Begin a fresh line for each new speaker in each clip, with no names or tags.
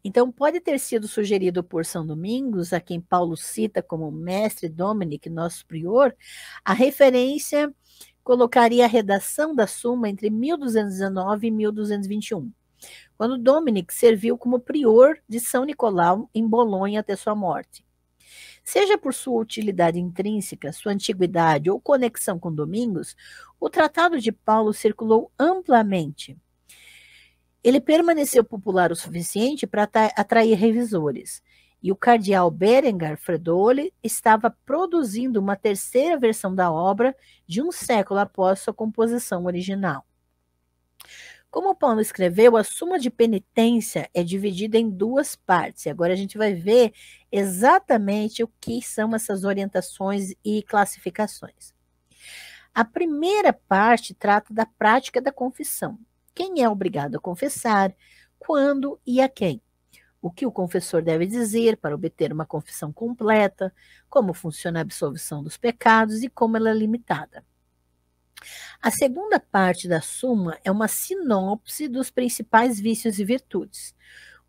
Então, pode ter sido sugerido por São Domingos, a quem Paulo cita como mestre Dominic, nosso prior, a referência colocaria a redação da Suma entre 1219 e 1221, quando Dominic serviu como prior de São Nicolau em Bolonha até sua morte. Seja por sua utilidade intrínseca, sua antiguidade ou conexão com Domingos, o Tratado de Paulo circulou amplamente. Ele permaneceu popular o suficiente para atrair revisores, e o cardeal Berengar Fredoli estava produzindo uma terceira versão da obra de um século após sua composição original. Como Paulo escreveu, a Suma de Penitência é dividida em duas partes. E agora a gente vai ver exatamente o que são essas orientações e classificações. A primeira parte trata da prática da confissão. Quem é obrigado a confessar, quando e a quem. O que o confessor deve dizer para obter uma confissão completa, como funciona a absolvição dos pecados e como ela é limitada. A segunda parte da Suma é uma sinopse dos principais vícios e virtudes.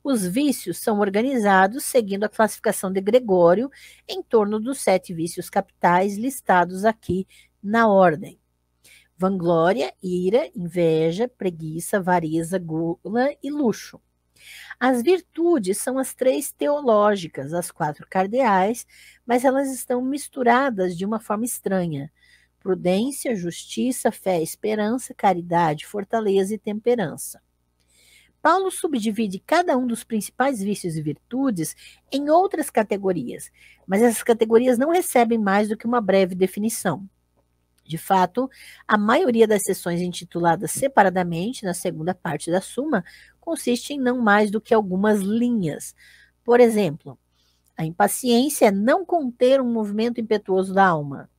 Os vícios são organizados seguindo a classificação de Gregório em torno dos 7 vícios capitais listados aqui na ordem: vanglória, ira, inveja, preguiça, avareza, gula e luxo. As virtudes são as 3 teológicas, as 4 cardeais, mas elas estão misturadas de uma forma estranha: prudência, justiça, fé, esperança, caridade, fortaleza e temperança. Paulo subdivide cada um dos principais vícios e virtudes em outras categorias, mas essas categorias não recebem mais do que uma breve definição. De fato, a maioria das sessões intituladas separadamente, na segunda parte da Suma, consiste em não mais do que algumas linhas. Por exemplo, a impaciência é não conter um movimento impetuoso da alma.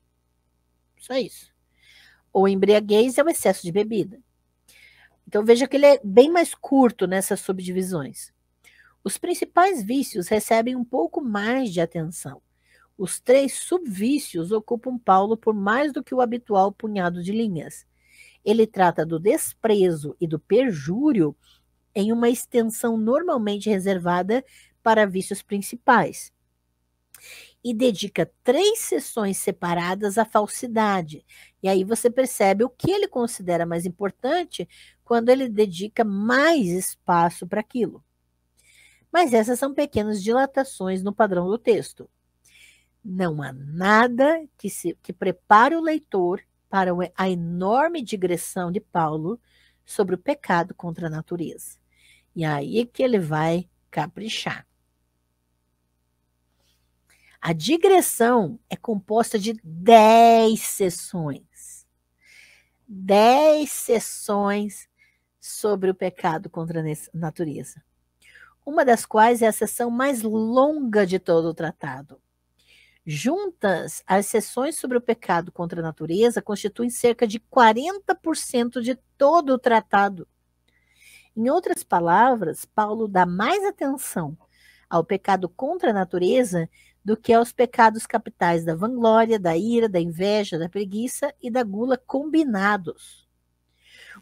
Só isso. Ou embriaguez é o excesso de bebida. Então veja que ele é bem mais curto nessas subdivisões. Os principais vícios recebem um pouco mais de atenção. Os 3 subvícios ocupam Paulo por mais do que o habitual punhado de linhas. Ele trata do desprezo e do perjúrio em uma extensão normalmente reservada para vícios principais. E dedica 3 sessões separadas à falsidade. E aí você percebe o que ele considera mais importante quando ele dedica mais espaço para aquilo. Mas essas são pequenas dilatações no padrão do texto. Não há nada que prepare o leitor para a enorme digressão de Paulo sobre o pecado contra a natureza. E aí que ele vai caprichar. A digressão é composta de 10 sessões. 10 sessões sobre o pecado contra a natureza. Uma das quais é a sessão mais longa de todo o tratado. Juntas, as sessões sobre o pecado contra a natureza constituem cerca de 40% de todo o tratado. Em outras palavras, Paulo dá mais atenção ao pecado contra a natureza do que aos pecados capitais da vanglória, da ira, da inveja, da preguiça e da gula combinados.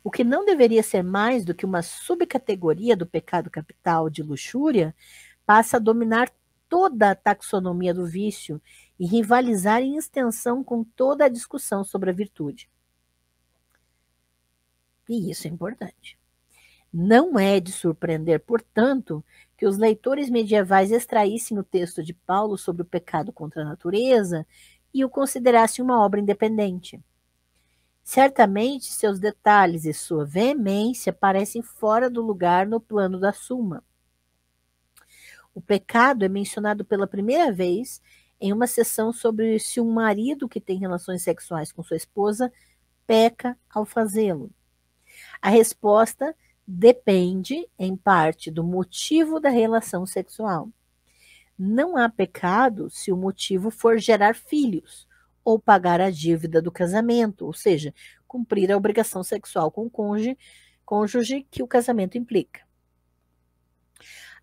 O que não deveria ser mais do que uma subcategoria do pecado capital de luxúria passa a dominar toda a taxonomia do vício e rivalizar em extensão com toda a discussão sobre a virtude. E isso é importante. Não é de surpreender, portanto, que os leitores medievais extraíssem o texto de Paulo sobre o pecado contra a natureza e o considerassem uma obra independente. Certamente, seus detalhes e sua veemência parecem fora do lugar no plano da Suma. O pecado é mencionado pela primeira vez em uma sessão sobre se um marido que tem relações sexuais com sua esposa peca ao fazê-lo. A resposta depende, em parte, do motivo da relação sexual. Não há pecado se o motivo for gerar filhos ou pagar a dívida do casamento, ou seja, cumprir a obrigação sexual com o cônjuge que o casamento implica.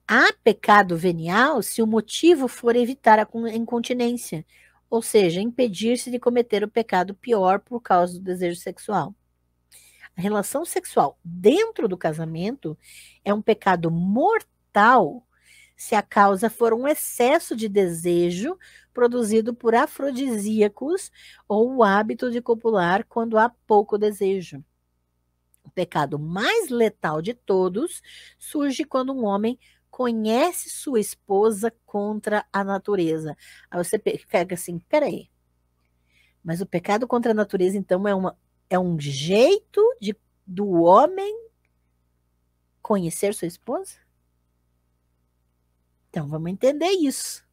Há pecado venial se o motivo for evitar a incontinência, ou seja, impedir-se de cometer o pecado pior por causa do desejo sexual. A relação sexual dentro do casamento é um pecado mortal se a causa for um excesso de desejo produzido por afrodisíacos ou o hábito de copular quando há pouco desejo. O pecado mais letal de todos surge quando um homem conhece sua esposa contra a natureza. Aí você pega assim, peraí, mas o pecado contra a natureza, então, é um jeito do homem conhecer sua esposa? Então, vamos entender isso.